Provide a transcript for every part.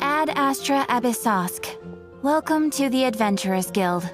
Ad Astra Abyssosk. Welcome to the Adventurers Guild.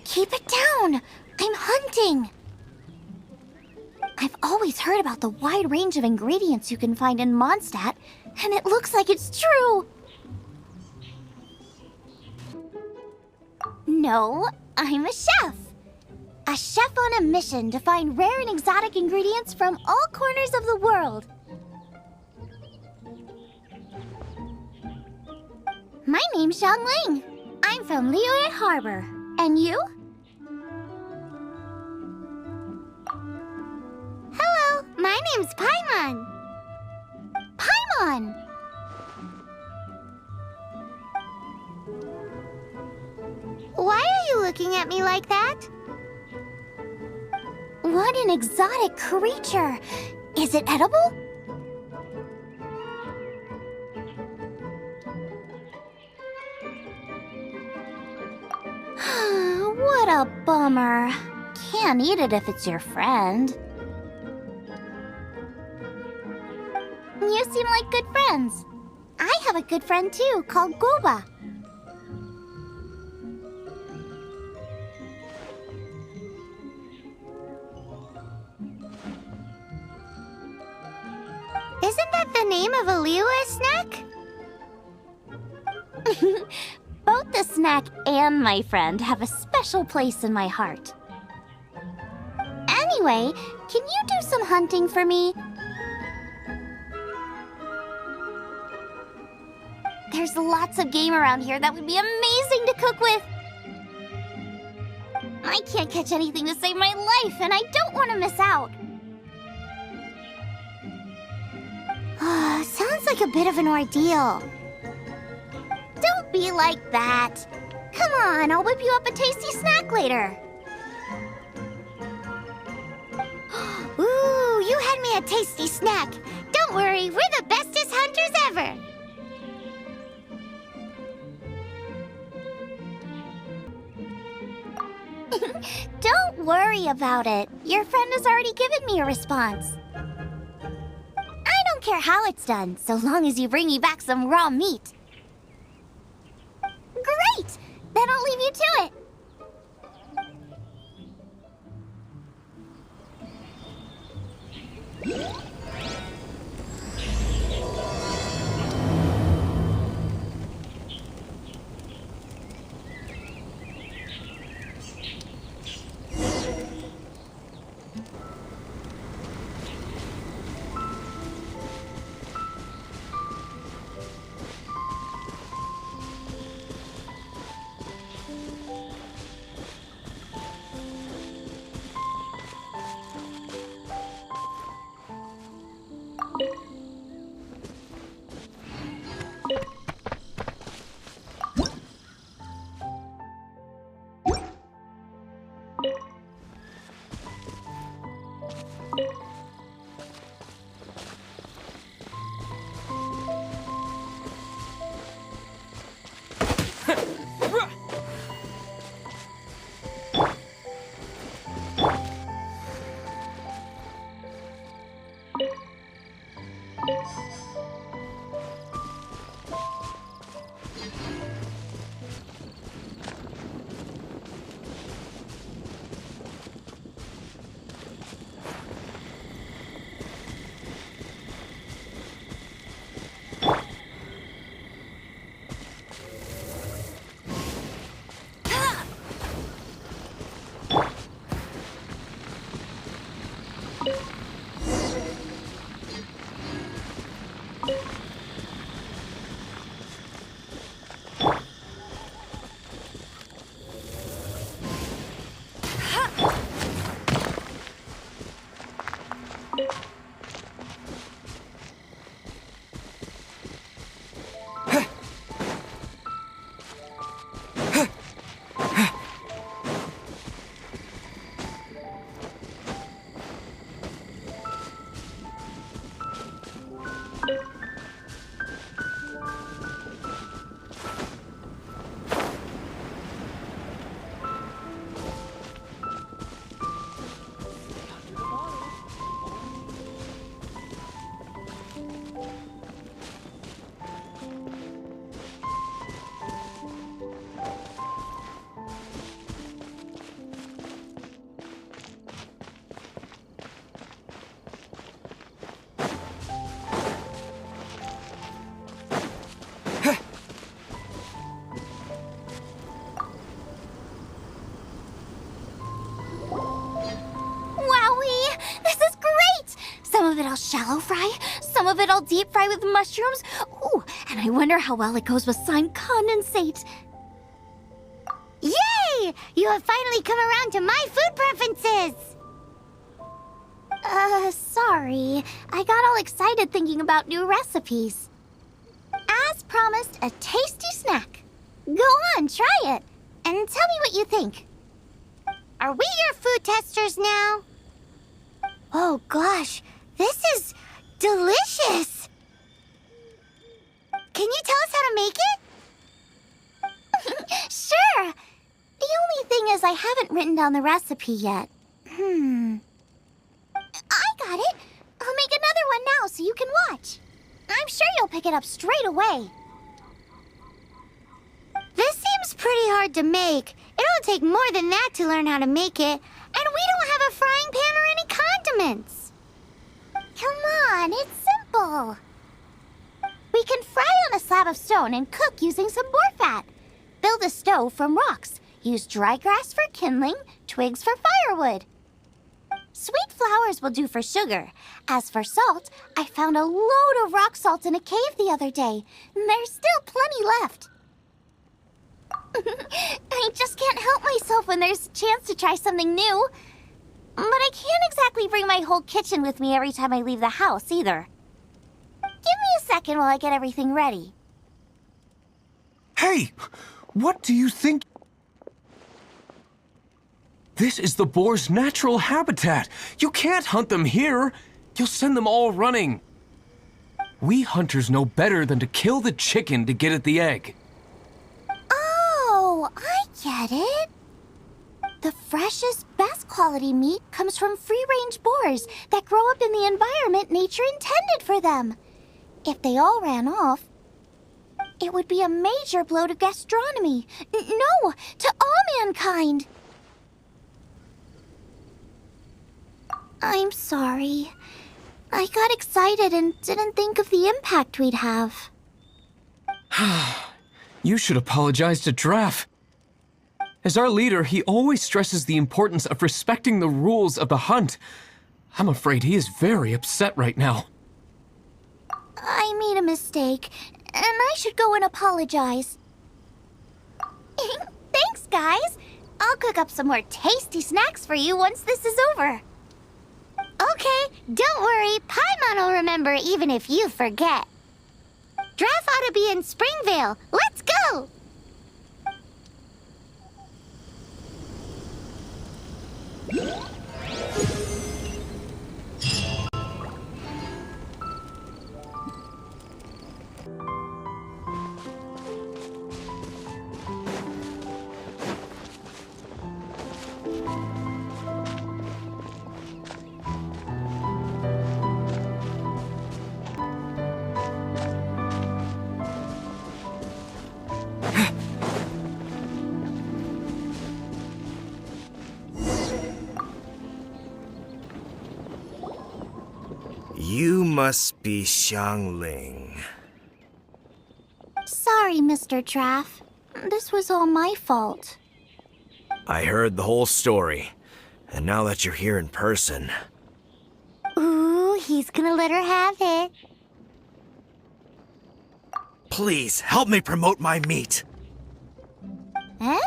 Keep it down! I'm hunting! I've always heard about the wide range of ingredients you can find in Mondstadt, and it looks like it's true! No, I'm a chef! A chef on a mission to find rare and exotic ingredients from all corners of the world. My name's Xiangling. I'm from Liyue Harbor. And you? Hello, my name's Paimon. Paimon! Why are you looking at me like that? What an exotic creature! Is it edible? What a bummer. Can't eat it if it's your friend. You seem like good friends. I have a good friend too, called Goba. Isn't that the name of a Liyue snack? Both the snack and my friend have a special place in my heart. Anyway, can you do some hunting for me? There's lots of game around here that would be amazing to cook with. I can't catch anything to save my life, and I don't want to miss out. Sounds like a bit of an ordeal. Don't be like that. Come on, I'll whip you up a tasty snack later. Ooh, you had me a tasty snack. Don't worry, we're the bestest hunters ever. Don't worry about it. Your friend has already given me a response. I don't care how it's done, so long as you bring me back some raw meat. Great! Then I'll leave you to it. Wowee! This is great! Some of it I'll shallow fry, some of it I'll deep fry with mushrooms. Ooh, and I wonder how well it goes with slime condensate. Yay! You have finally come around to my food preferences! Sorry. I got all excited thinking about new recipes. As promised, a tasty snack. Go on, try it, and tell me what you think. Are we your food testers now? Oh gosh, this is delicious! Can you tell us how to make it? Sure! The only thing is I haven't written down the recipe yet. I got it! I'll make another one now so you can watch. I'm sure you'll pick it up straight away. This seems pretty hard to make. It'll take more than that to learn how to make it. And we don't have a frying pan or any condiments. Come on, it's simple. We can fry on a slab of stone and cook using some boar fat. Build a stove from rocks. Use dry grass for kindling, twigs for firewood. Sweet flowers will do for sugar. As for salt, I found a load of rock salt in a cave the other day. There's still plenty left. I just can't help myself when there's a chance to try something new. But I can't exactly bring my whole kitchen with me every time I leave the house, either. Give me a second while I get everything ready. Hey! What do you think? This is the boar's natural habitat. You can't hunt them here. You'll send them all running. We hunters know better than to kill the chicken to get at the egg. Oh, I get it. The freshest, best quality meat comes from free-range boars that grow up in the environment nature intended for them. If they all ran off, it would be a major blow to gastronomy. No, to all mankind. I'm sorry. I got excited and didn't think of the impact we'd have. You should apologize to Draff. As our leader, he always stresses the importance of respecting the rules of the hunt. I'm afraid he is very upset right now. I made a mistake, and I should go and apologize. Thanks, guys. I'll cook up some more tasty snacks for you once this is over. Okay, don't worry. Paimon will remember even if you forget. Draff ought to be in Springvale. Let's go! You must be Xiangling. Sorry, Mr. Traff. This was all my fault. I heard the whole story, and now that you're here in person... Ooh, he's gonna let her have it. Please, help me promote my meat! Huh?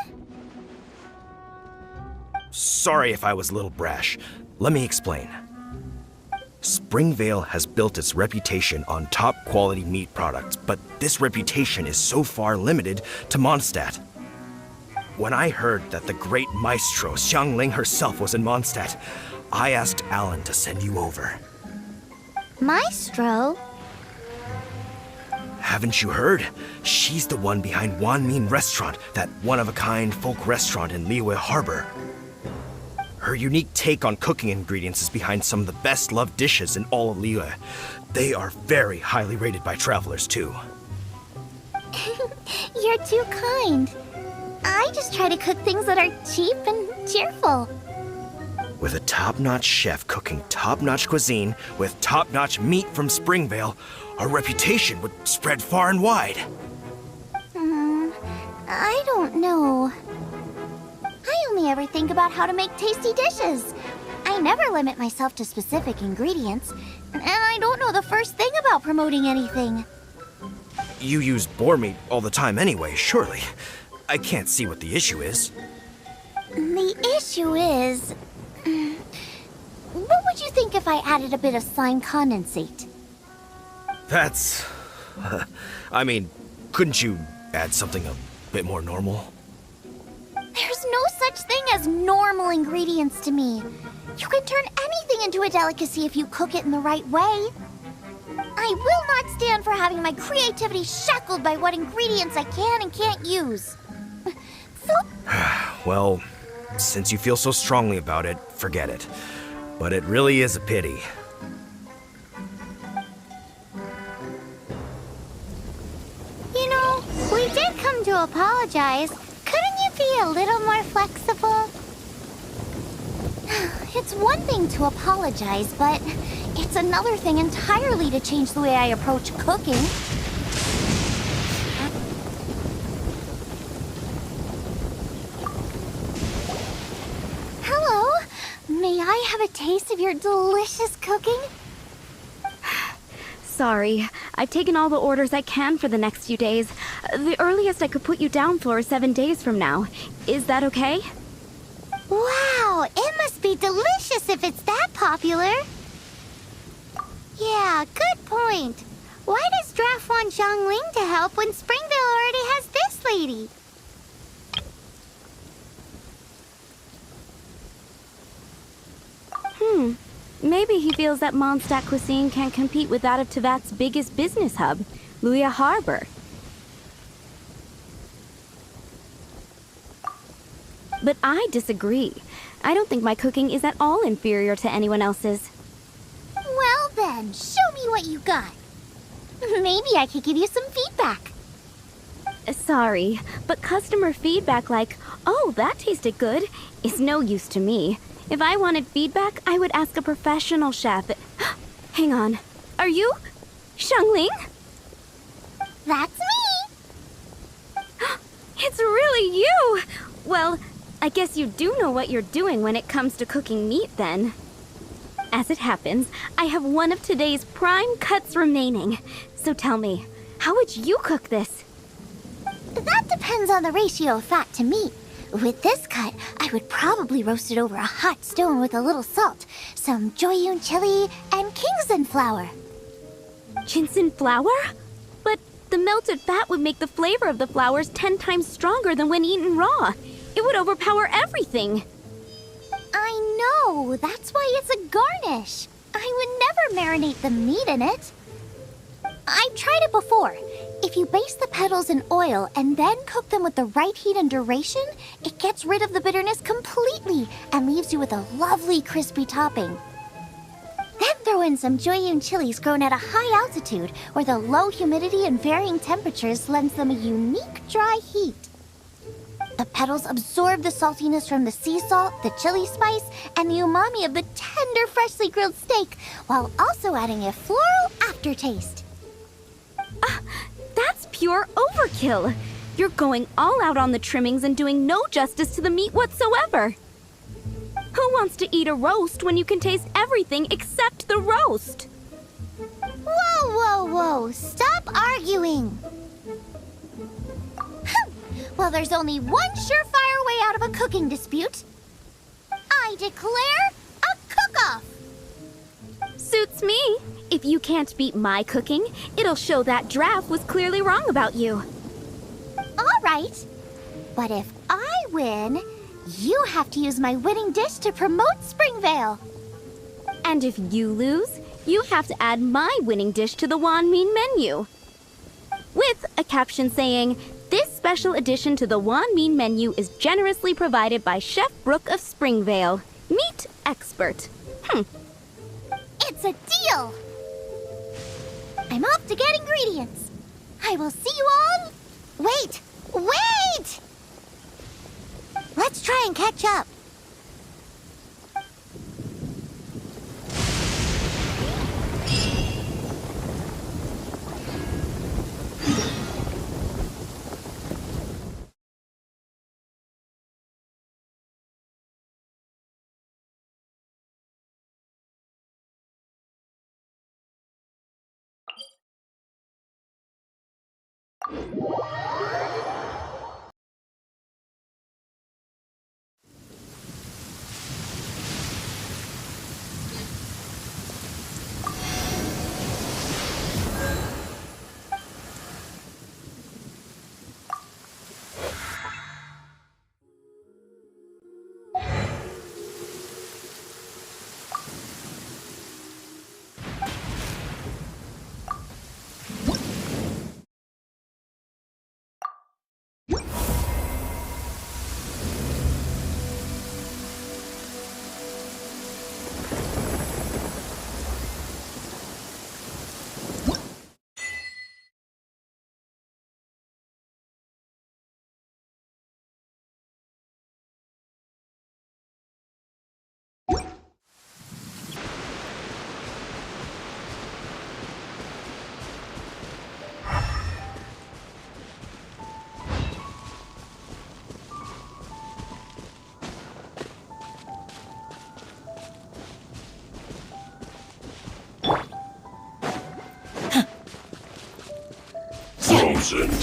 Sorry if I was a little brash. Let me explain. Springvale has built its reputation on top-quality meat products, but this reputation is so far limited to Mondstadt. When I heard that the great maestro Xiangling herself was in Mondstadt, I asked Alan to send you over. Maestro? Haven't you heard? She's the one behind Wanmin Restaurant, that one-of-a-kind folk restaurant in Liyue Harbor. Her unique take on cooking ingredients is behind some of the best-loved dishes in all of Liyue. They are very highly rated by travelers, too. You're too kind. I just try to cook things that are cheap and cheerful. With a top-notch chef cooking top-notch cuisine with top-notch meat from Springvale, our reputation would spread far and wide. I don't know. I only ever think about how to make tasty dishes. I never limit myself to specific ingredients, and I don't know the first thing about promoting anything. You use boar meat all the time anyway, surely. I can't see what the issue is. The issue is... What would you think if I added a bit of slime condensate? That's... I mean, couldn't you add something a bit more normal? There's no such thing as normal ingredients to me. You can turn anything into a delicacy if you cook it in the right way. I will not stand for having my creativity shackled by what ingredients I can and can't use. Well, since you feel so strongly about it, forget it. But it really is a pity. You know, we did come to apologize. Couldn't you be a little more flexible? It's one thing to apologize, but it's another thing entirely to change the way I approach cooking. Hello? May I have a taste of your delicious cooking? Sorry, I've taken all the orders I can for the next few days. The earliest I could put you down for is 7 days from now. Is that okay? Wow, it must be delicious if it's that popular. Yeah, good point. Why does Draft want Xiangling to help when Springvale already has this lady? Maybe he feels that Mondstadt cuisine can't compete with that of Tevat's biggest business hub, Liyue Harbor. But I disagree. I don't think my cooking is at all inferior to anyone else's. Well then, show me what you got. Maybe I could give you some feedback. Sorry, but customer feedback like, "Oh, that tasted good," is no use to me. If I wanted feedback, I would ask a professional chef. Hang on. Are you Xiangling? That's me. It's really you! Well, I guess you do know what you're doing when it comes to cooking meat then. As it happens, I have one of today's prime cuts remaining. So tell me, how would you cook this? That depends on the ratio of fat to meat. With this cut, I would probably roast it over a hot stone with a little salt, some Joyun chili, and Kingston flour. Ginseng flour? But the melted fat would make the flavor of the flowers 10 times stronger than when eaten raw. It would overpower everything. I know, that's why it's a garnish. I would never marinate the meat in it. I've tried it before. If you baste the petals in oil and then cook them with the right heat and duration, it gets rid of the bitterness completely and leaves you with a lovely crispy topping. Then throw in some Joyun chilies grown at a high altitude where the low humidity and varying temperatures lends them a unique dry heat. The petals absorb the saltiness from the sea salt, the chili spice, and the umami of the tender, freshly grilled steak, while also adding a floral aftertaste. That's pure overkill. You're going all out on the trimmings and doing no justice to the meat whatsoever. Who wants to eat a roast when you can taste everything except the roast? Whoa, whoa, whoa! Stop arguing! Well, there's only one surefire way out of a cooking dispute. I declare a cook-off! Suits me. If you can't beat my cooking, it'll show that Draft was clearly wrong about you. All right. But if I win, you have to use my winning dish to promote Springvale. And if you lose, you have to add my winning dish to the Wanmin menu. With a caption saying, "This special addition to the Wanmin menu is generously provided by Chef Brooke of Springvale, meat expert." It's a deal! I'm off to get ingredients. I will see you all... Wait! Wait! Let's try and catch up.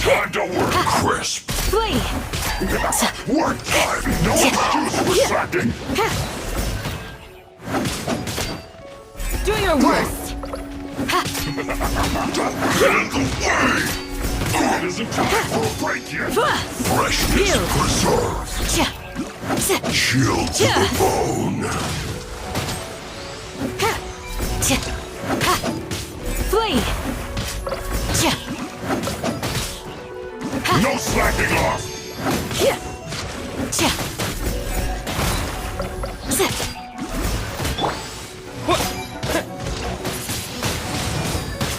Time to work, Crisp. Flee! Work time. No excuse for slacking. Do your worst! Don't get in the way. It isn't time for a break yet. Freshness preserved. Chill to the bone. Flee! No slacking off.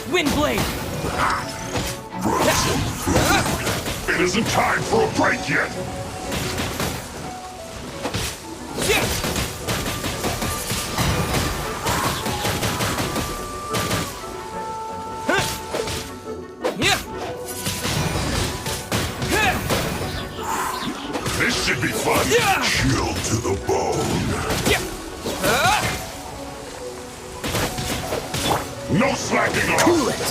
Windblade! Frozen food. It isn't time for a break yet. This should be fun. Chill to the bone. No slacking off. Cool it!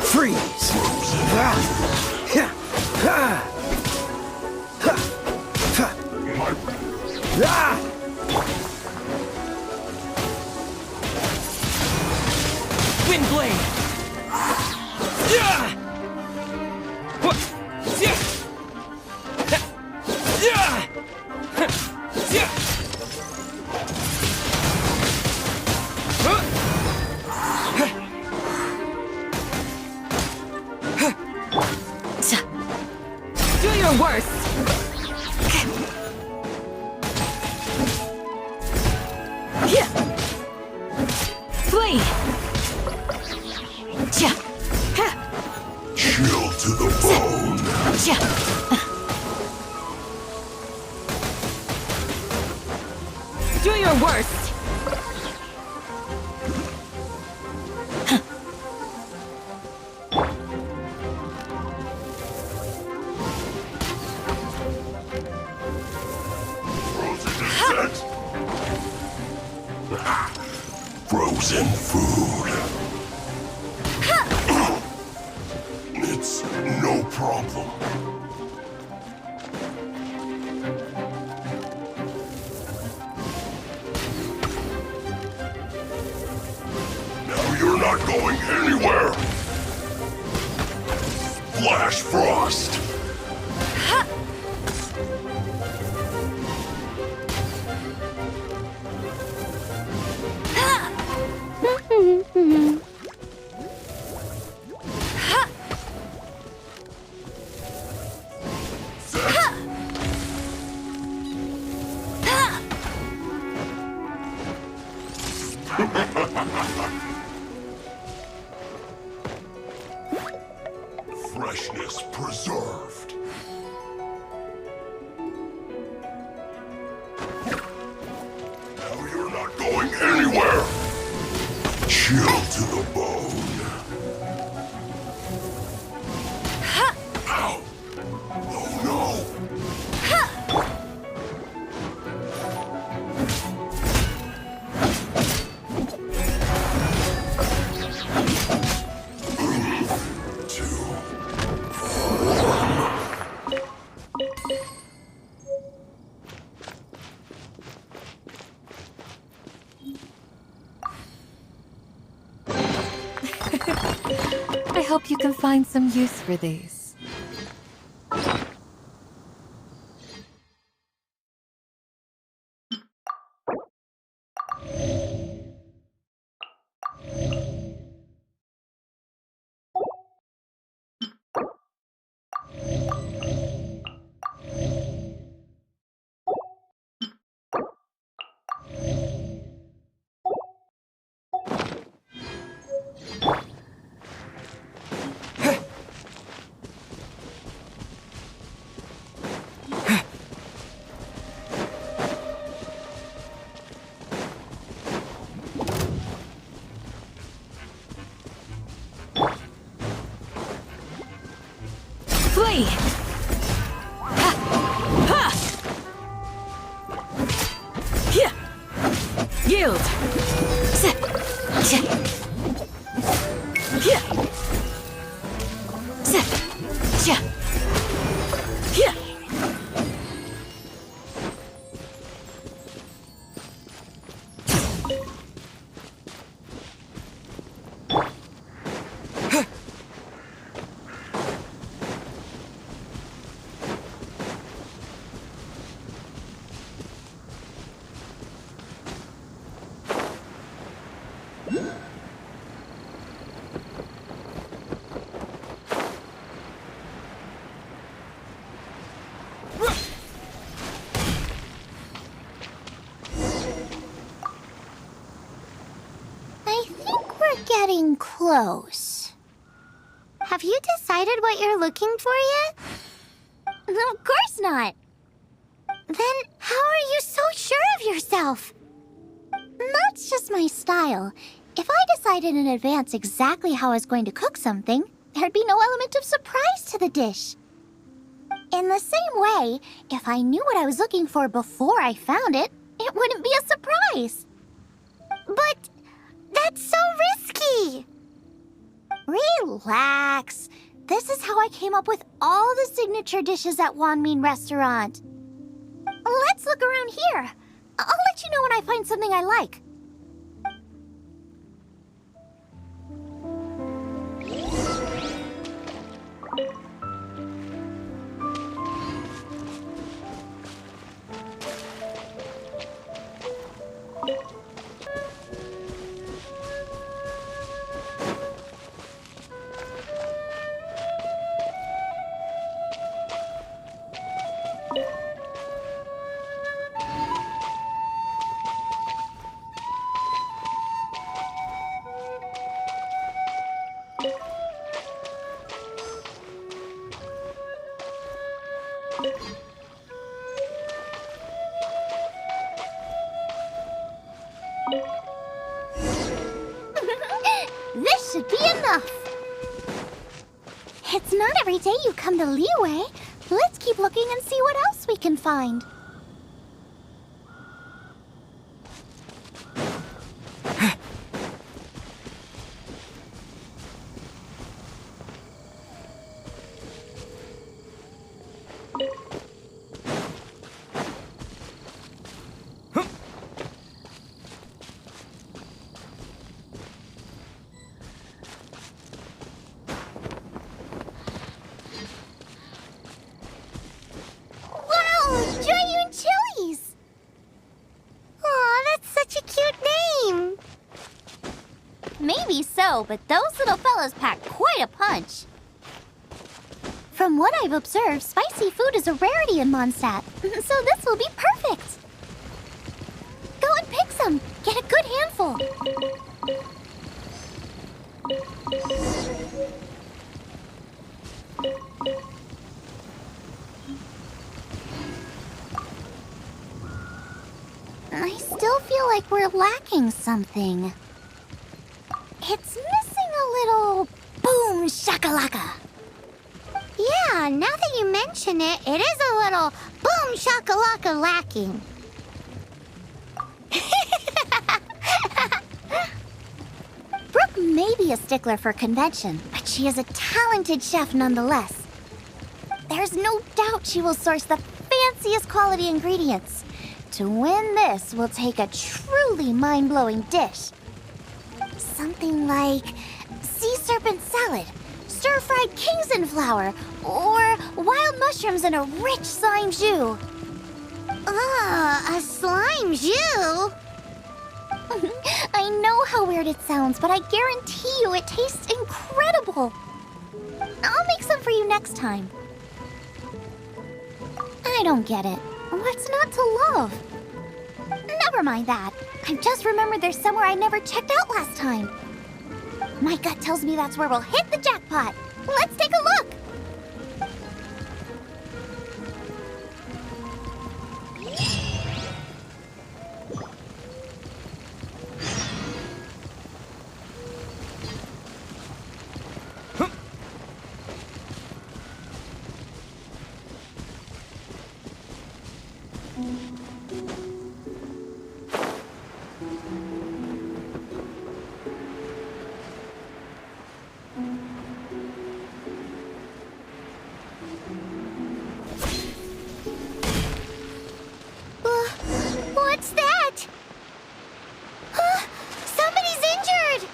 Freeze! Windblade! Do your worst! Flee! Chill to the bone. Do your worst! Frozen food. It's no problem. Now you're not going anywhere. Flash Frost. Freshness preserved. Now you're not going anywhere. Chill to the bone. Ow. Oh no. I hope you can find some use for these. Flee! Yield! I think we're getting close. Have you decided what you're looking for yet? Of course not. Then how are you so sure of yourself? That's just my style. If I decided in advance exactly how I was going to cook something, there'd be no element of surprise to the dish. In the same way, if I knew what I was looking for before I found it, it wouldn't be a surprise. But that's so risky! Relax. This is how I came up with all the signature dishes at Wanmin Restaurant. Let's look around here. I'll let you know when I find something I like. This should be enough. It's not every day you come to Liyue. Let's keep looking and see what else we can find. Maybe so, but those little fellas pack quite a punch. From what I've observed, spicy food is a rarity in Mondstadt, so this will be perfect. Go and pick some. Get a good handful. I still feel like we're lacking something. It's missing a little boom shakalaka. Yeah, now that you mention it, it is a little boom shakalaka lacking. Brooke may be a stickler for convention, but she is a talented chef nonetheless. There's no doubt she will source the fanciest quality ingredients. To win this, we'll take a truly mind-blowing dish. Something like sea serpent salad, stir-fried Kingston flour, or wild mushrooms in a rich slime jus. A slime jus? I know how weird it sounds, but I guarantee you it tastes incredible. I'll make some for you next time. I don't get it. What's not to love? Never mind that. I've just remembered there's somewhere I never checked out last time. My gut tells me that's where we'll hit the jackpot. Let's take a look. What's that? Somebody's injured!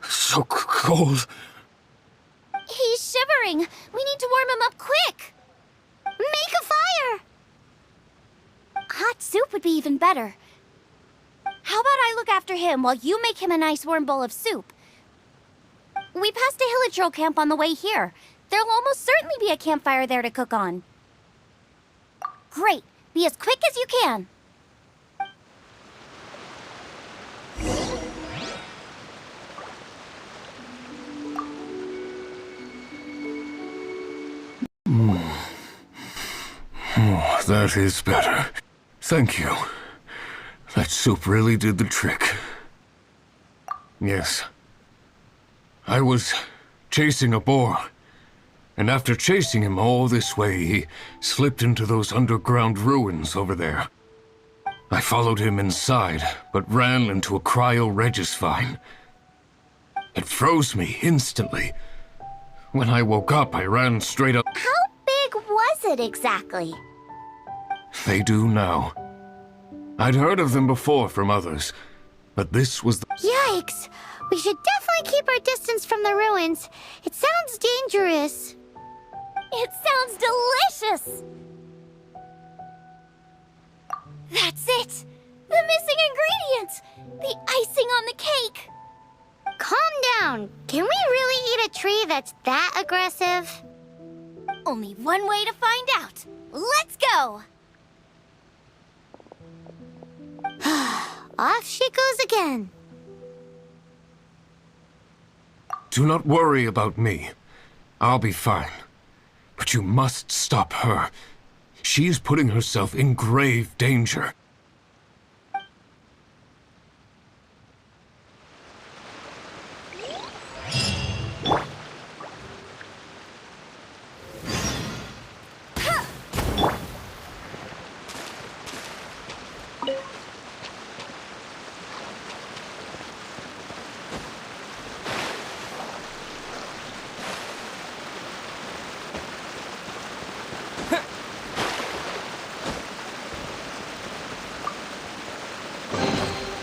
So cold. He's shivering. We need to warm him up quick. Make a fire! Hot soup would be even better. How about I look after him while you make him a nice warm bowl of soup? We passed a Hilichurl camp on the way here. There'll almost certainly be a campfire there to cook on. Great. Be as quick as you can. Oh, that is better. Thank you. That soup really did the trick. Yes. I was chasing a boar, and after chasing him all this way, he slipped into those underground ruins over there. I followed him inside, but ran into a cryo-regis vine. It froze me instantly. When I woke up, I ran straight up. How big was it exactly? They do now. I'd heard of them before from others, but this was the... Yikes! We should definitely keep our distance from the ruins. It sounds dangerous. It sounds delicious! That's it! The missing ingredient! The icing on the cake! Calm down. Can we really eat a tree that's that aggressive? Only one way to find out. Let's go! Off she goes again. Do not worry about me. I'll be fine. But But you must stop her. She's putting herself in grave danger.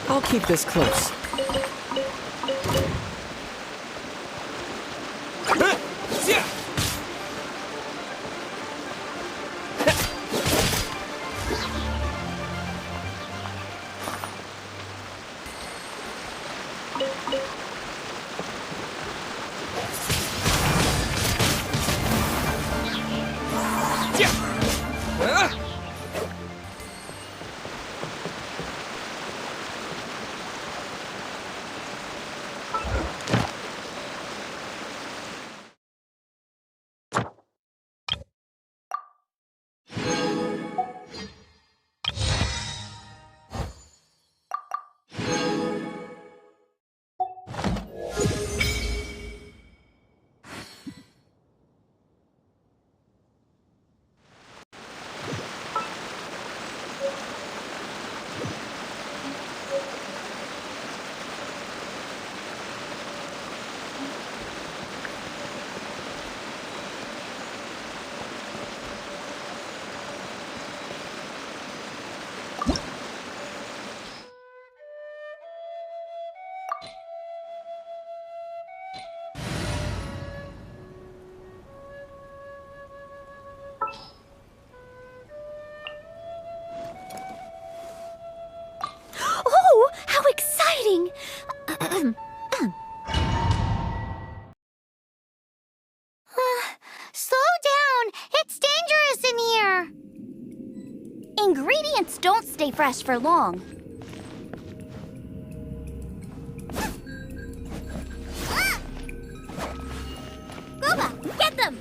I'll keep this close. Oh, how exciting! Slow down! It's dangerous in here! Ingredients don't stay fresh for long. Gooba, get them!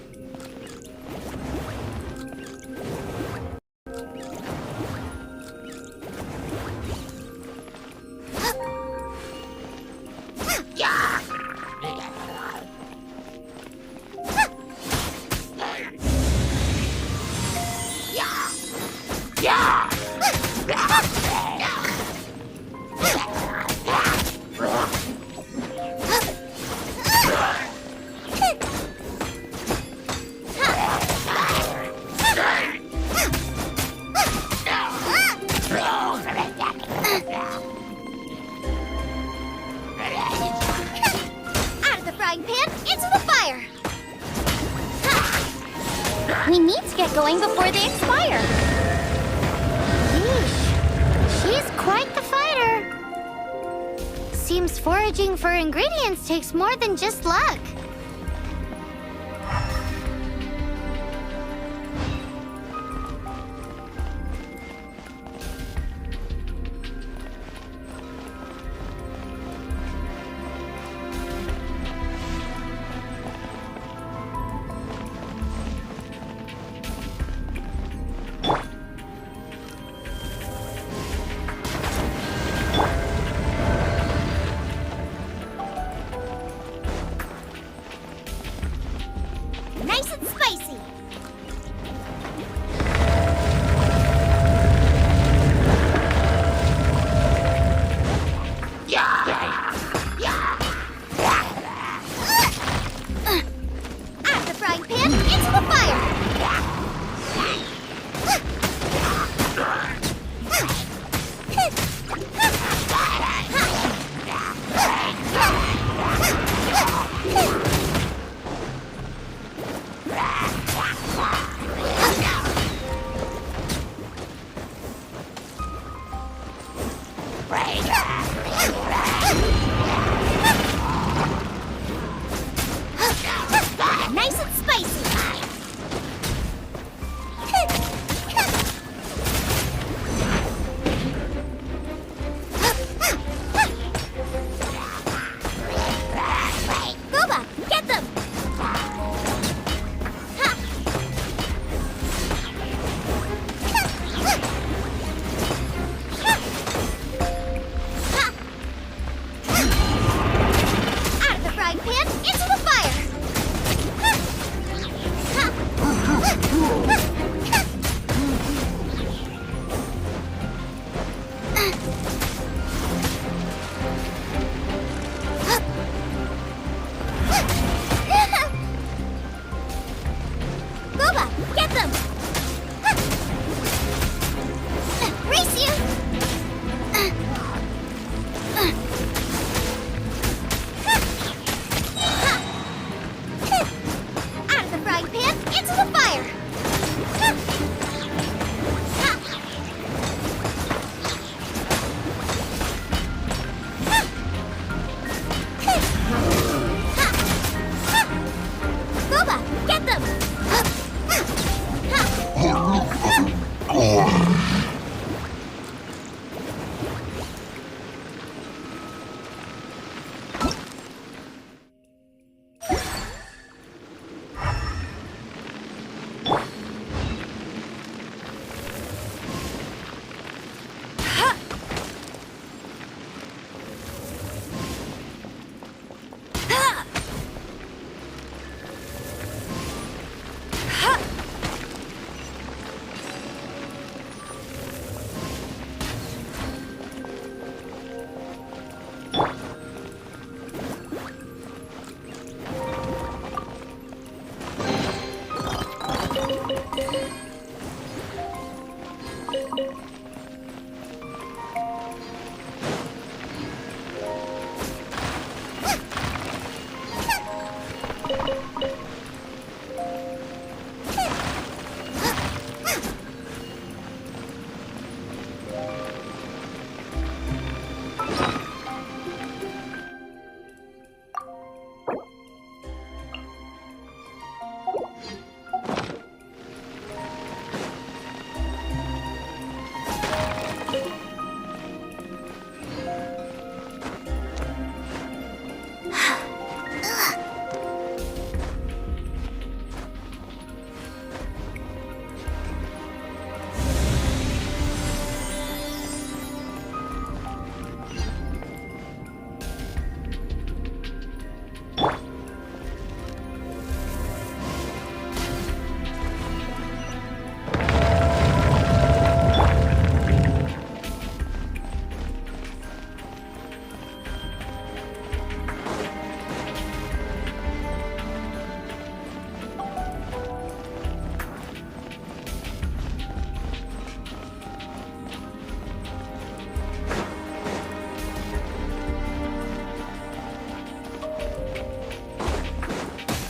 Out of the frying pan, into the fire! We need to get going before they expire. Yeesh, she's quite the fighter. Seems foraging for ingredients takes more than just luck.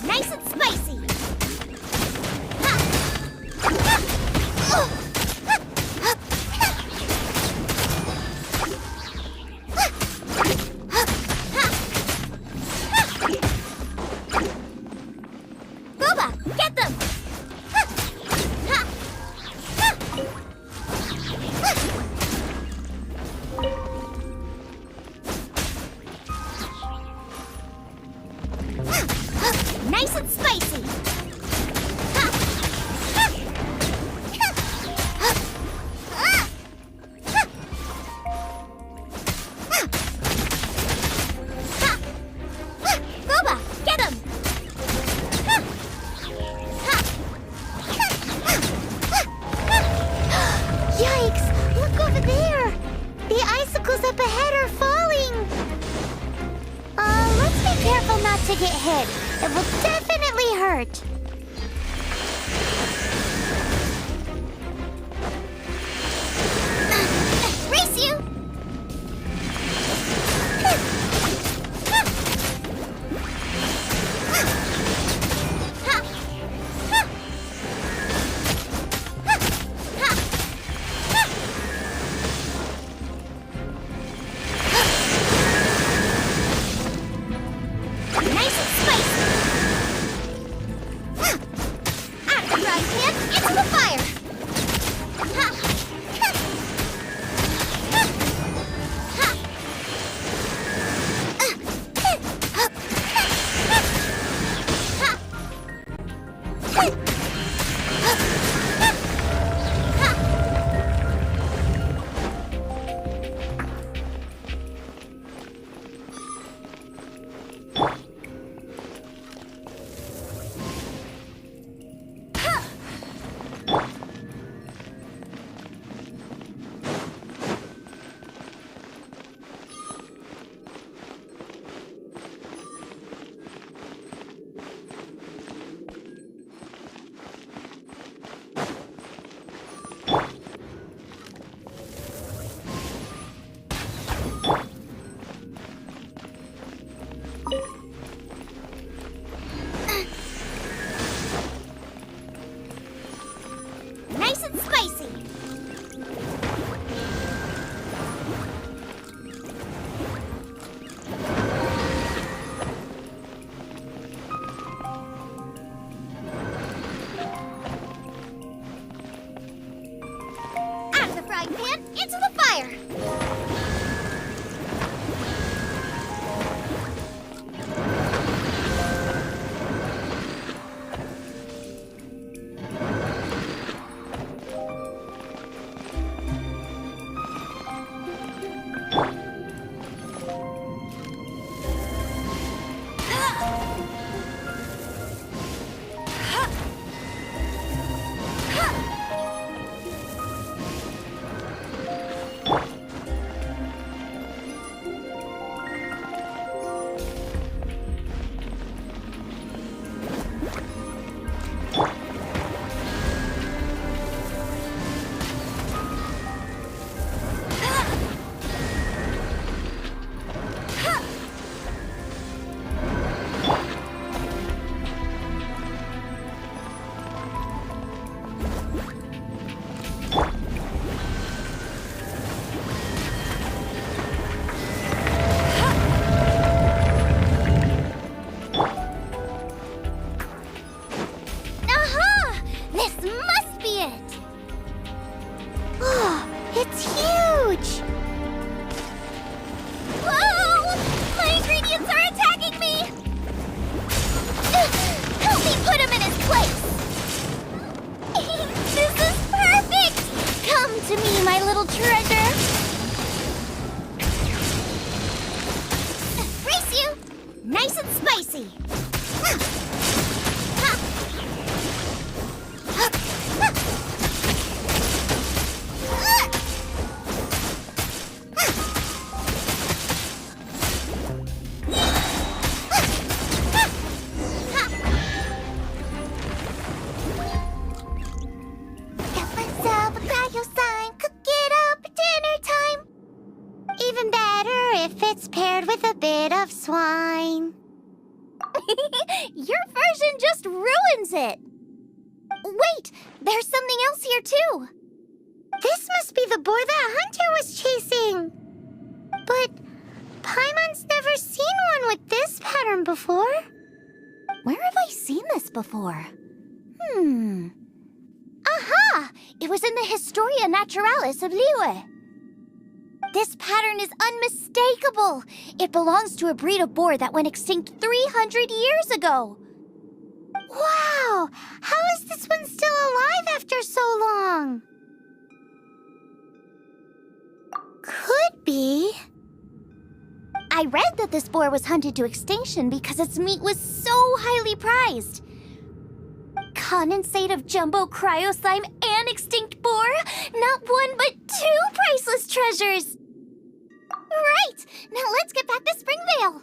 Nice and spicy. Boba, get them! Nice and spicy. Boba, get him! Yikes! Look over there! The icicles up ahead are falling! Let's be careful not to get hit. It will definitely hurt. Race you! Nice and spicy! Out of the frying pan, into the fire! Nice and spicy! Out of the frying pan, into the fire! must be it! Oh, it's huge! Whoa! My ingredients are attacking me! Help me put him in his place! This is perfect! Come to me, my little treasure! Race you! Nice and spicy! Even better if it's paired with a bit of swine. Your version just ruins it. Wait, there's something else here too. This must be the boar that Hunter was chasing. But Paimon's never seen one with this pattern before. Where have I seen this before? Aha! It was in the Historia Naturalis of Liyue. This pattern is unmistakable. It belongs to a breed of boar that went extinct 300 years ago. Wow! How is this one still alive after so long? Could be. I read that this boar was hunted to extinction because its meat was so highly prized. Condensate of jumbo cryo slime and extinct boar? Not one but two priceless treasures! Right! Now let's get back to Springvale!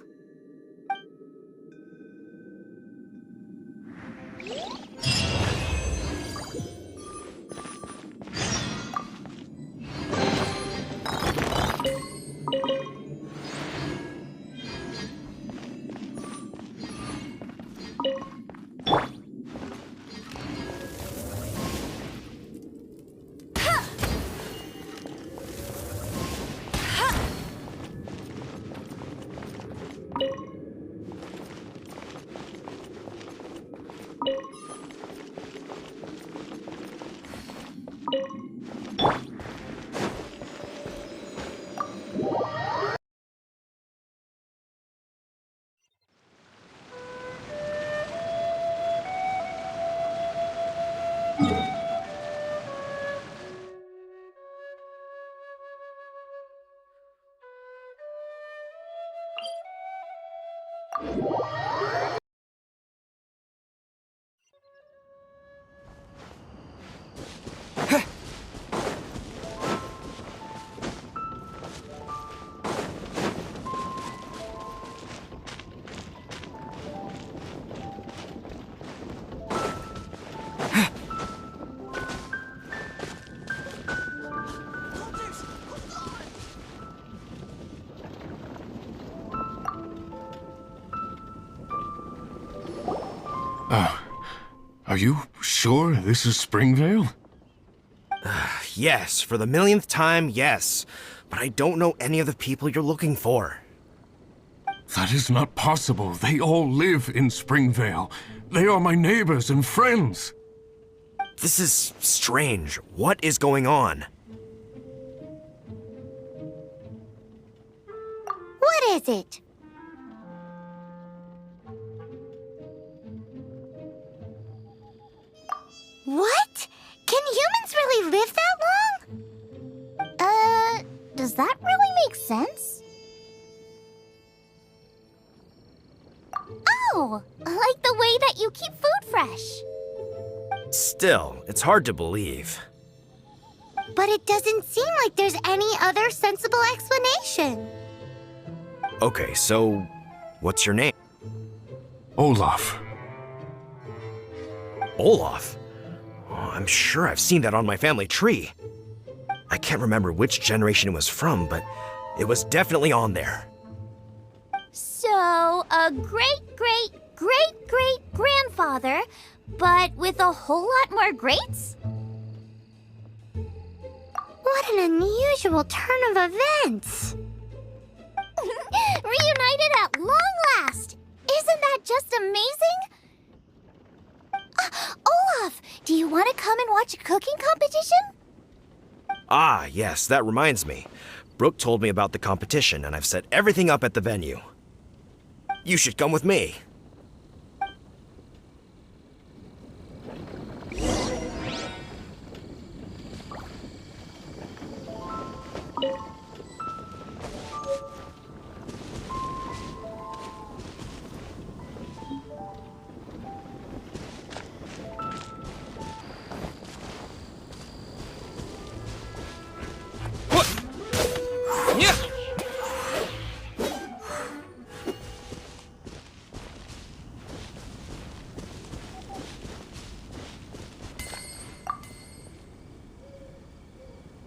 Are you sure this is Springvale? Yes, for the millionth time, yes. But I don't know any of the people you're looking for. That is not possible. They all live in Springvale. They are my neighbors and friends. This is strange. What is going on? What is it? What? Can humans really live that long? Does that really make sense? Oh, like the way that you keep food fresh. Still, it's hard to believe. But it doesn't seem like there's any other sensible explanation. Okay, so what's your name? Olaf. Olaf? Oh, I'm sure I've seen that on my family tree. I can't remember which generation it was from, but it was definitely on there. So, a great-great-great-great-grandfather, but with a whole lot more greats? What an unusual turn of events! Reunited at long last! Isn't that just amazing? Olaf, do you want to come and watch a cooking competition? Ah, yes, that reminds me. Brooke told me about the competition, and I've set everything up at the venue. You should come with me.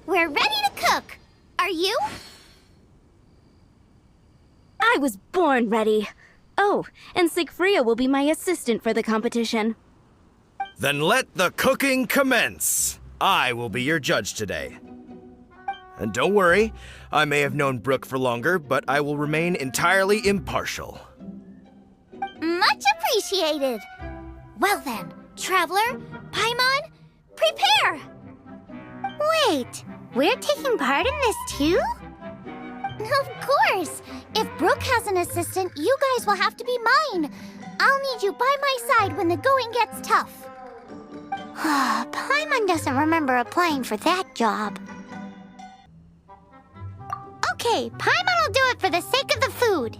We're ready to cook. Are you? I was born ready. Oh, and Sigfria will be my assistant for the competition. Then let the cooking commence. I will be your judge today. And don't worry, I may have known Brooke for longer, but I will remain entirely impartial. Much appreciated. Well then, Traveler, Paimon, prepare! Wait, we're taking part in this too? Of course! If Brooke has an assistant, you guys will have to be mine. I'll need you by my side when the going gets tough. Paimon doesn't remember applying for that job. Okay, Paimon will do it for the sake of the food.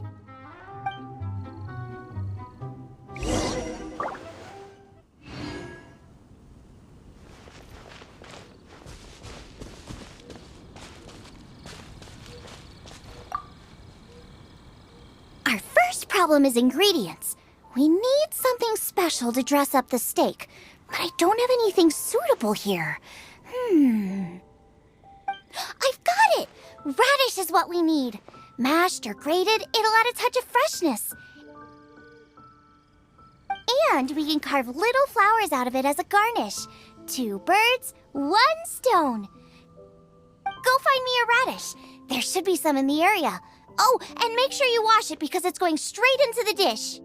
Our first problem is ingredients. We need something special to dress up the steak, but I don't have anything suitable here. I've got it! Radish is what we need. Mashed or grated, it'll add a touch of freshness. And we can carve little flowers out of it as a garnish. 2 birds, 1 stone. Go find me a radish. There should be some in the area. Oh, and make sure you wash it because it's going straight into the dish.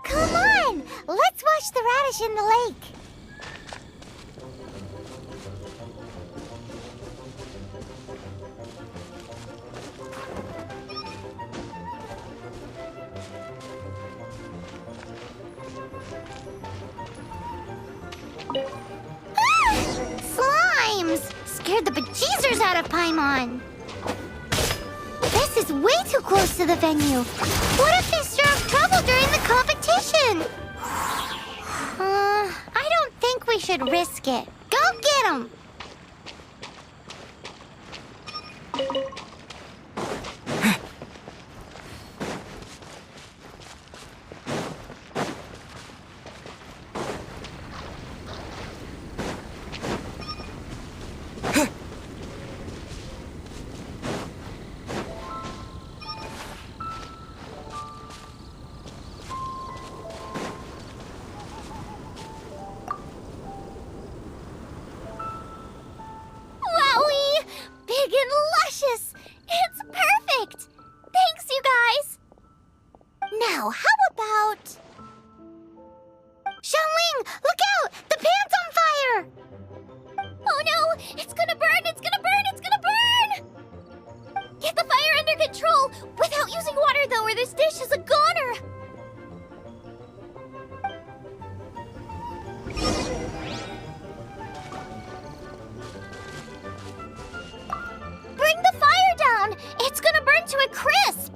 Come on! Let's wash the radish in the lake. Slimes! Scared the bejeezers out of Paimon. This is way too close to the venue. What if they stir up trouble during the competition? I don't think we should risk it. Go get them! Big and luscious! It's perfect! Thanks, you guys! Now, how about... Xiangling, look out! The pan's on fire! Oh no! It's gonna burn! It's gonna burn! It's gonna burn! Get the fire under control! Without using water, though, or this dish is a goner! Bring the fire down! It's gonna burn to a crisp!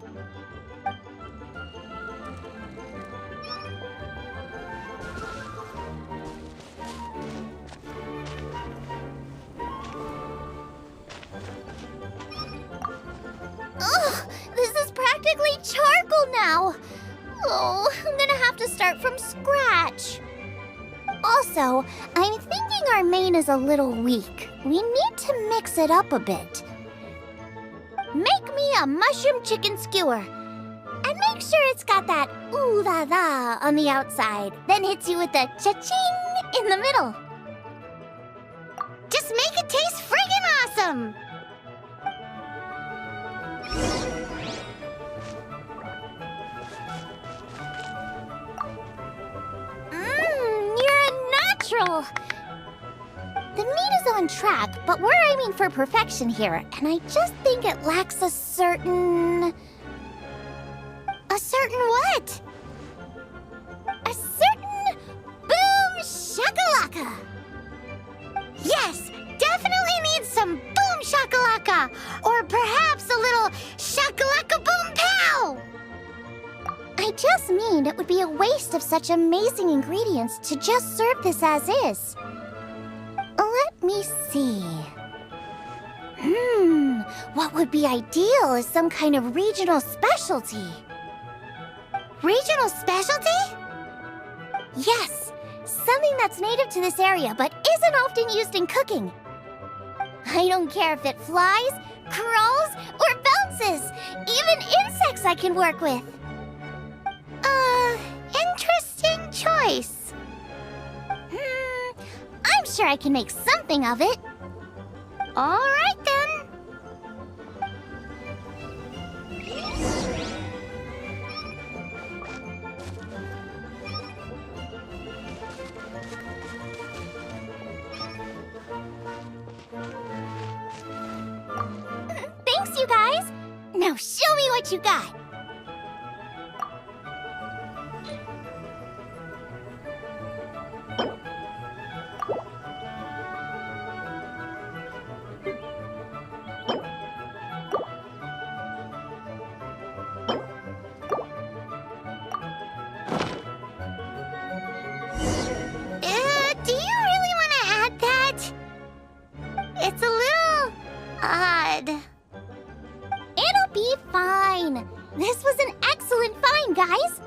Ugh! This is practically charcoal now! Oh, I'm gonna have to start from scratch. Also, I'm thinking our main is a little weak. We need to mix it up a bit. Make me a mushroom chicken skewer. And make sure it's got that ooh la la on the outside. Then hits you with the cha-ching in the middle. Just make it taste friggin' awesome! natural. The meat is on track, but we're aiming for perfection here, and I just think it lacks a certain... A certain what? A certain boom shakalaka! Yes, definitely needs some boom shakalaka! Or perhaps a little shakalaka boom pow! I just mean it would be a waste of such amazing ingredients to just serve this as is. Let me see. What would be ideal is some kind of regional specialty. Regional specialty? Yes, something that's native to this area but isn't often used in cooking. I don't care if it flies, crawls, or bounces. Even insects I can work with. Interesting choice. I'm sure I can make something of it. All right, then. Thanks, you guys. Now show me what you got. Do you really want to add that? It's a little odd. It'll be fine. This was an excellent find, guys.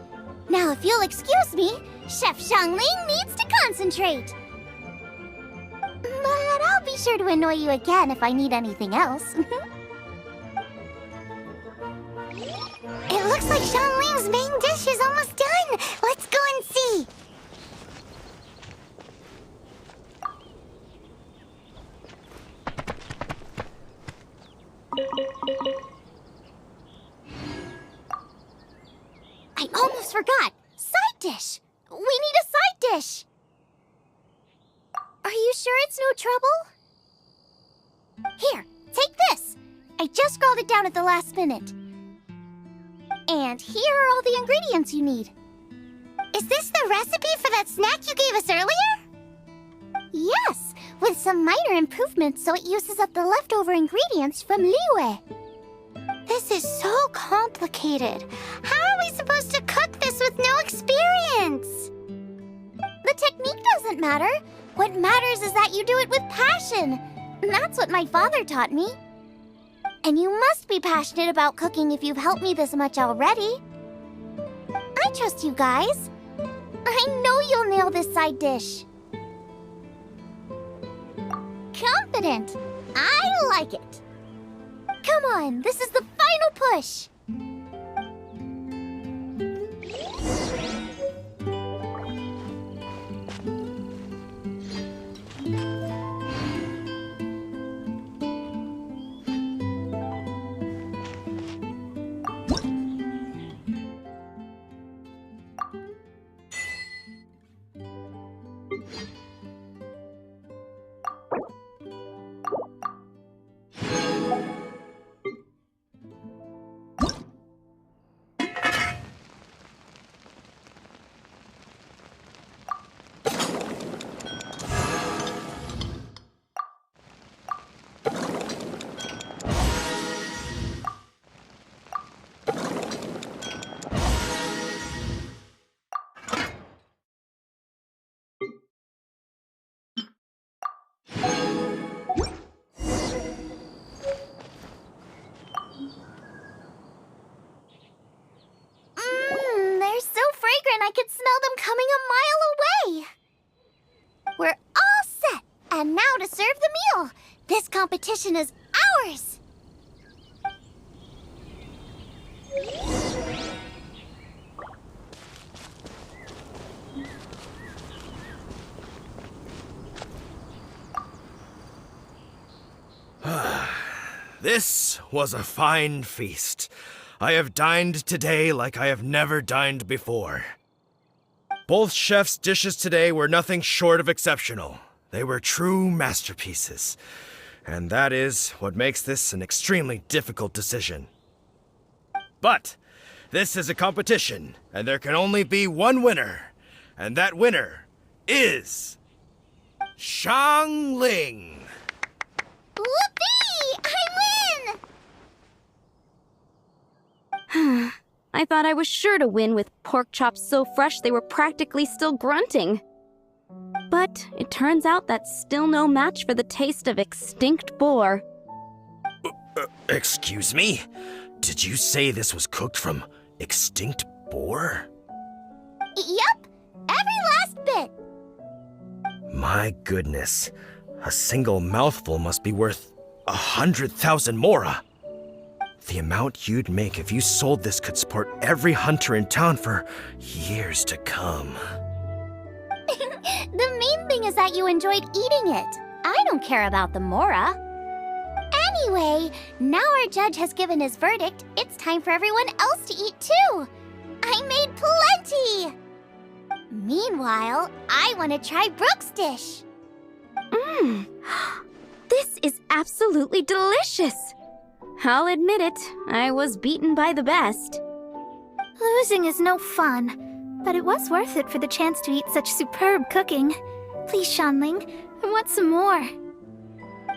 Now, if you'll excuse me, Chef Xiangling needs to concentrate. But I'll be sure to annoy you again if I need anything else. It looks like Xiangling's main dish is almost done. Let's go and see. I almost forgot. Side dish. We need a side dish. Are you sure it's no trouble? Here, take this. I just scrawled it down at the last minute. And here are all the ingredients you need. Is this the recipe for that snack you gave us earlier? Yes, with some minor improvements so it uses up the leftover ingredients from Liyue. This is so complicated. How are we supposed to cook this with no experience? The technique doesn't matter. What matters is that you do it with passion. That's what my father taught me. And you must be passionate about cooking if you've helped me this much already. I trust you guys. I know you'll nail this side dish. Confident. I like it. Come on, this is the final push. They're so fragrant I could smell them coming a mile away. We're all set, and now to serve the meal. This competition is ours. This was a fine feast. I have dined today like I have never dined before. Both chefs' dishes today were nothing short of exceptional. They were true masterpieces. And that is what makes this an extremely difficult decision. But this is a competition, and there can only be one winner. And that winner is Xiangling. Whoopee! I win! I thought I was sure to win with pork chops so fresh they were practically still grunting. But it turns out that's still no match for the taste of extinct boar. Excuse me? Did you say this was cooked from extinct boar? Yep, every last bit. My goodness. A single mouthful must be worth 100,000 mora. The amount you'd make if you sold this could support every hunter in town for years to come. The main thing is that you enjoyed eating it. I don't care about the mora. Anyway, now our judge has given his verdict. It's time for everyone else to eat too. I made plenty! Meanwhile, I want to try Brooke's dish. This is absolutely delicious! I'll admit it, I was beaten by the best. Losing is no fun, but it was worth it for the chance to eat such superb cooking. Please, Xiangling, I want some more.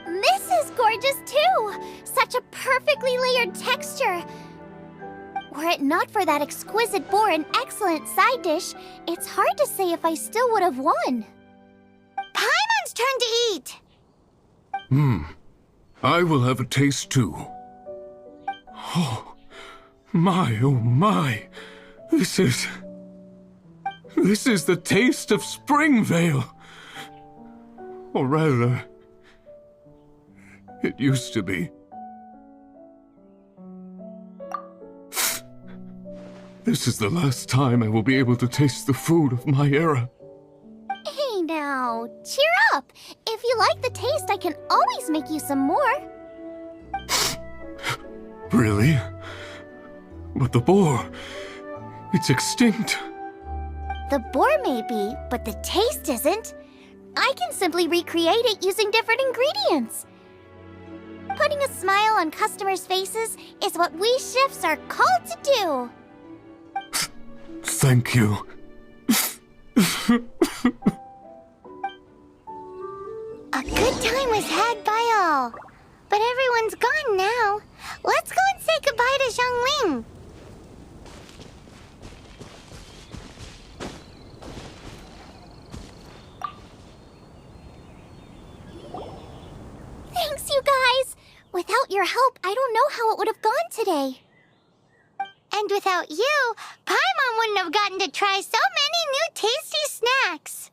This is gorgeous too! Such a perfectly layered texture. Were it not for that exquisite boar and excellent side dish, it's hard to say if I still would have won. Paimon's turn to eat! I will have a taste too. Oh my. This is the taste of Springvale. Or rather, it used to be. This is the last time I will be able to taste the food of my era. Hey now, cheer up! If you like the taste, I can always make you some more. Really? But the boar, it's extinct. The boar may be, but the taste isn't. I can simply recreate it using different ingredients. Putting a smile on customers' faces is what we chefs are called to do. Thank you. A good time was had by all. But everyone's gone now. Let's go and say goodbye to Xiangling. Thanks, you guys. Without your help, I don't know how it would have gone today. And without you, Paimon wouldn't have gotten to try so many new tasty snacks.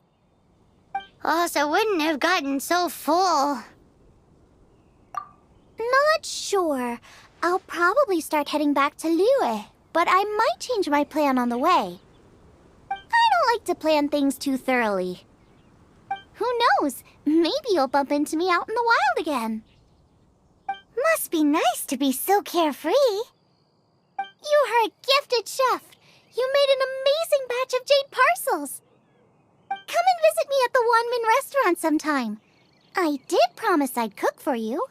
Also wouldn't have gotten so full. Not sure. I'll probably start heading back to Liyue, but I might change my plan on the way. I don't like to plan things too thoroughly. Who knows? Maybe you'll bump into me out in the wild again. Must be nice to be so carefree. You are a gifted chef. You made an amazing batch of jade parcels. Come and visit me at the Wanmin restaurant sometime. I did promise I'd cook for you.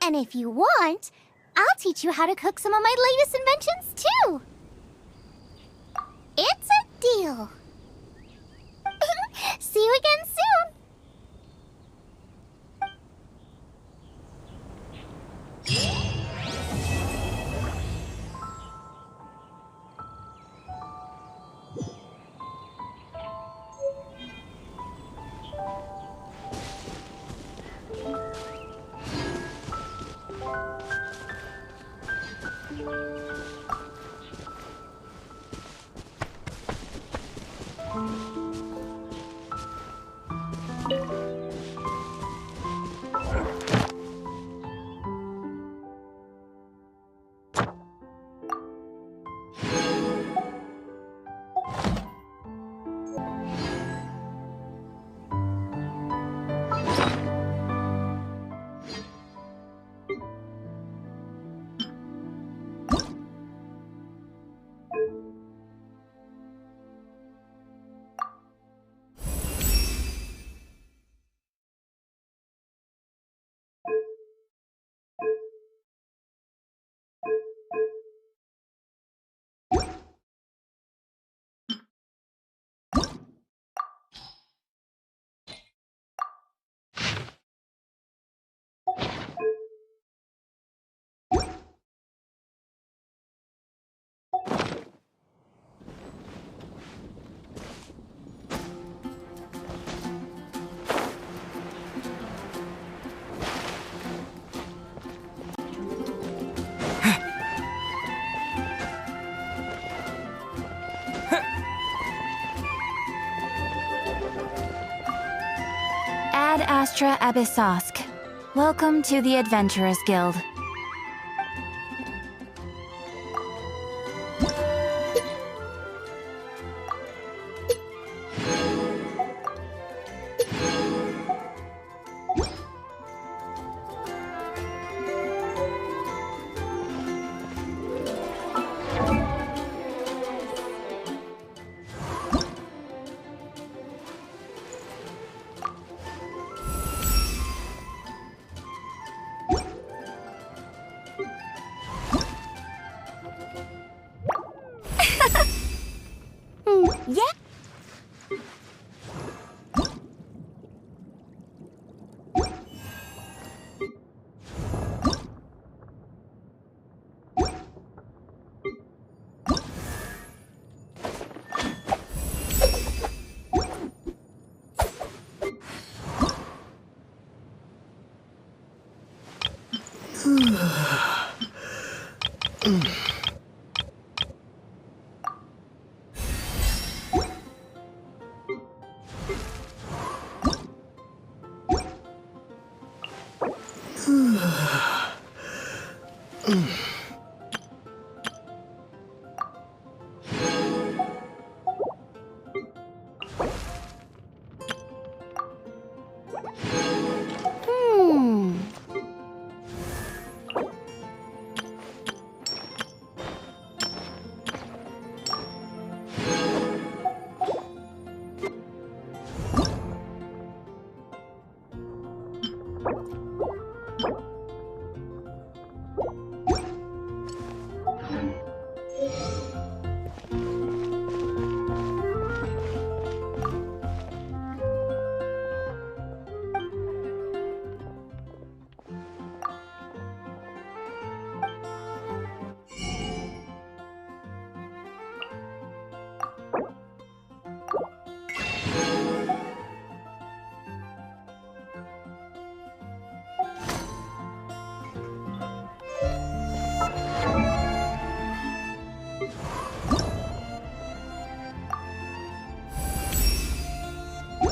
And if you want, I'll teach you how to cook some of my latest inventions too. It's a deal. See you again soon. Ad Astra Abyssosk. Welcome to the Adventurers Guild. Yeah.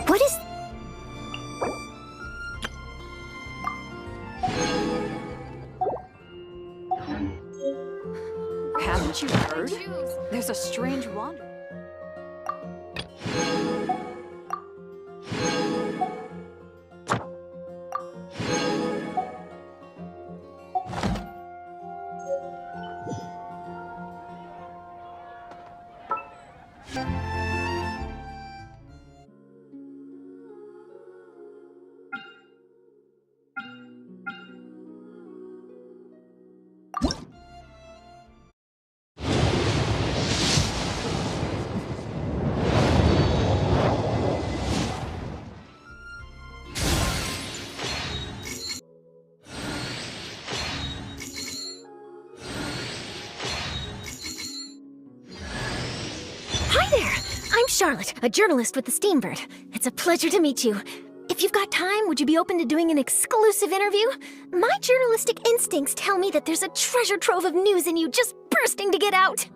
What is... Haven't you heard? There's a strange wander. Hi there! I'm Charlotte, a journalist with the Steambird. It's a pleasure to meet you. If you've got time, would you be open to doing an exclusive interview? My journalistic instincts tell me that there's a treasure trove of news in you just bursting to get out.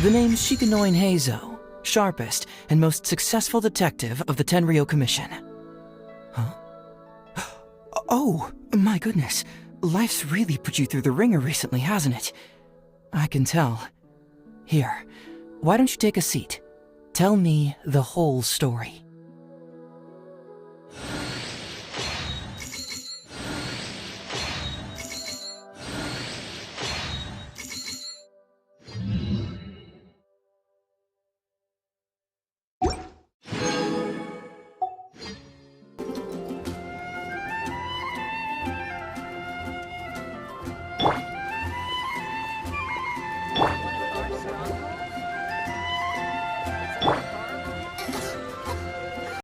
The name's Shikanoin Heizo, sharpest and most successful detective of the Tenryou Commission. Huh? Oh, my goodness. Life's really put you through the ringer recently, hasn't it? I can tell. Here, why don't you take a seat? Tell me the whole story.